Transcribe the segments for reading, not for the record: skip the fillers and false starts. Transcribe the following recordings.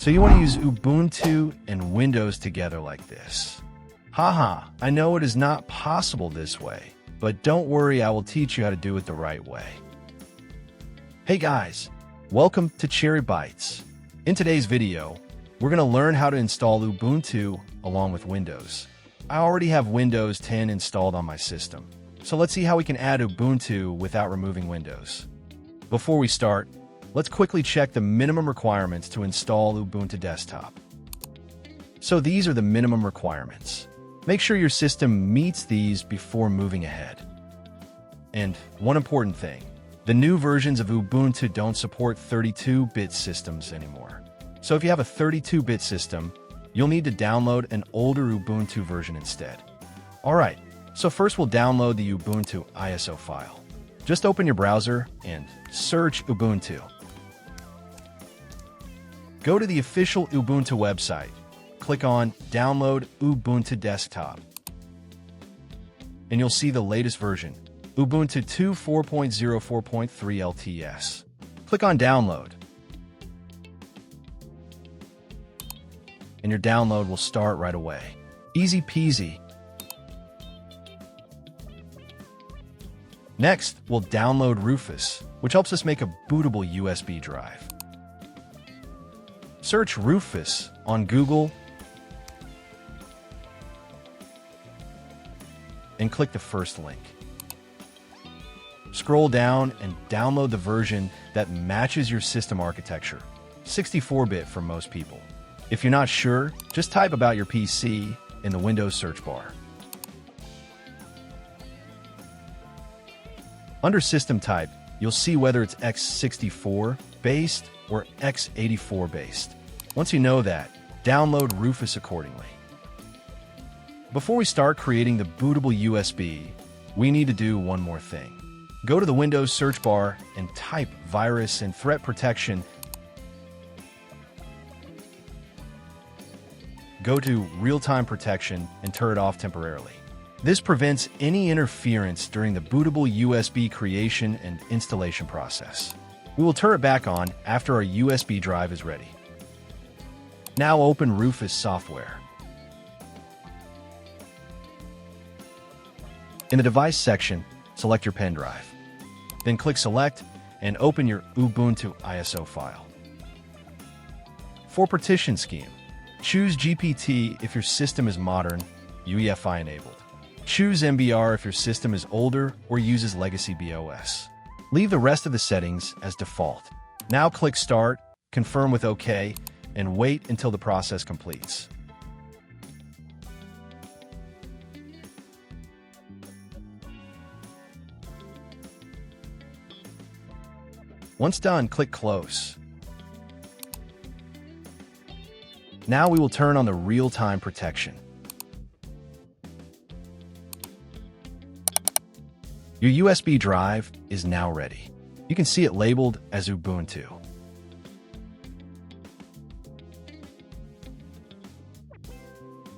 So you want to use Ubuntu and Windows together like this. Haha, I know it is not possible this way, but don't worry, I will teach you how to do it the right way. Hey guys, welcome to Cherry Bytes. In today's video, we're going to learn how to install Ubuntu along with Windows. I already have Windows 10 installed on my system, so let's see how we can add Ubuntu without removing Windows. Before we start, let's quickly check the minimum requirements to install Ubuntu Desktop. So these are the minimum requirements. Make sure your system meets these before moving ahead. And one important thing, the new versions of Ubuntu don't support 32-bit systems anymore. So if you have a 32-bit system, you'll need to download an older Ubuntu version instead. Alright, so first we'll download the Ubuntu ISO file. Just open your browser and search Ubuntu. Go to the official Ubuntu website. Click on Download Ubuntu Desktop. And you'll see the latest version, Ubuntu 2.4.0.4.3 LTS. Click on Download. And your download will start right away. Easy peasy. Next, we'll download Rufus, which helps us make a bootable USB drive. Search Rufus on Google and click the first link. Scroll down and download the version that matches your system architecture, 64-bit for most people. If you're not sure, just type about your PC in the Windows search bar. Under System Type, you'll see whether it's x64 based or x84 based. Once you know that, download Rufus accordingly. Before we start creating the bootable USB, we need to do one more thing. Go to the Windows search bar and type Virus and Threat Protection. Go to Real-Time Protection and turn it off temporarily. This prevents any interference during the bootable USB creation and installation process. We will turn it back on after our USB drive is ready. Now open Rufus software. In the Device section, select your pen drive. Then click Select and open your Ubuntu ISO file. For partition scheme, choose GPT if your system is modern, UEFI enabled. Choose MBR if your system is older or uses legacy BOS. Leave the rest of the settings as default. Now click Start, confirm with OK, and wait until the process completes. Once done, click Close. Now we will turn on the real-time protection. Your USB drive is now ready. You can see it labeled as Ubuntu.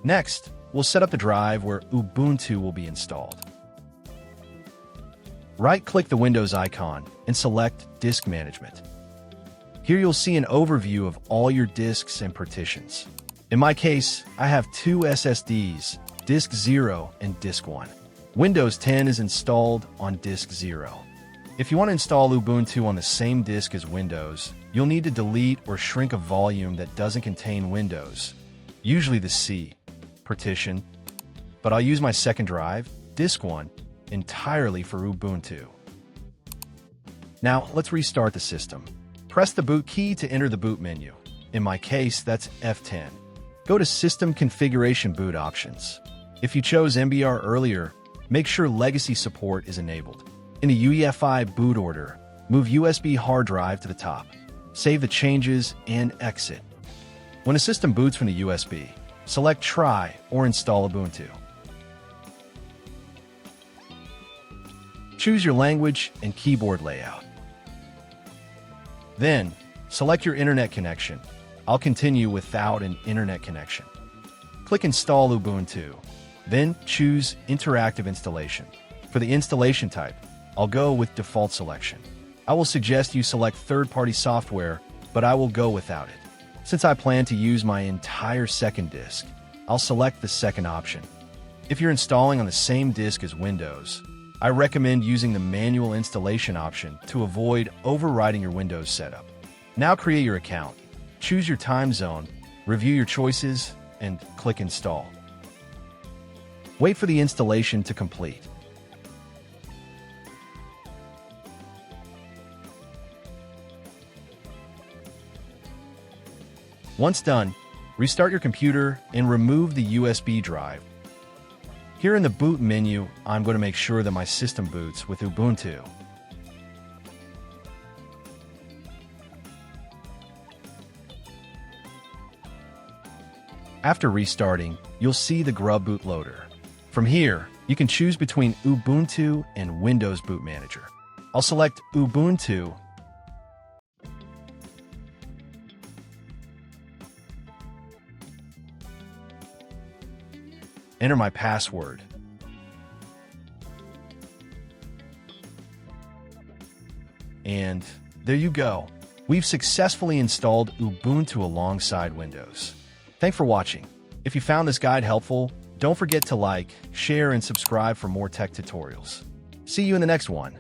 Next, we'll set up the drive where Ubuntu will be installed. Right-click the Windows icon and select Disk Management. Here you'll see an overview of all your disks and partitions. In my case, I have two SSDs, Disk 0 and Disk 1. Windows 10 is installed on Disk 0. If you want to install Ubuntu on the same disk as Windows, you'll need to delete or shrink a volume that doesn't contain Windows, usually the C partition, but I'll use my second drive, Disk 1, entirely for Ubuntu. Now, let's restart the system. Press the boot key to enter the boot menu. In my case, that's F10. Go to System Configuration Boot Options. If you chose MBR earlier, make sure Legacy support is enabled. In the UEFI boot order, move USB hard drive to the top. Save the changes and exit. When a system boots from the USB, select Try or Install Ubuntu. Choose your language and keyboard layout. Then, select your internet connection. I'll continue without an internet connection. Click Install Ubuntu. Then choose Interactive Installation. For the installation type, I'll go with default selection. I will suggest you select third-party software, but I will go without it. Since I plan to use my entire second disk, I'll select the second option. If you're installing on the same disk as Windows, I recommend using the manual installation option to avoid overriding your Windows setup. Now create your account, choose your time zone, review your choices, and click Install. Wait for the installation to complete. Once done, restart your computer and remove the USB drive. Here in the boot menu, I'm going to make sure that my system boots with Ubuntu. After restarting, you'll see the Grub bootloader. From here, you can choose between Ubuntu and Windows Boot Manager. I'll select Ubuntu. Enter my password. And there you go. We've successfully installed Ubuntu alongside Windows. Thanks for watching. If you found this guide helpful, don't forget to like, share, and subscribe for more tech tutorials. See you in the next one.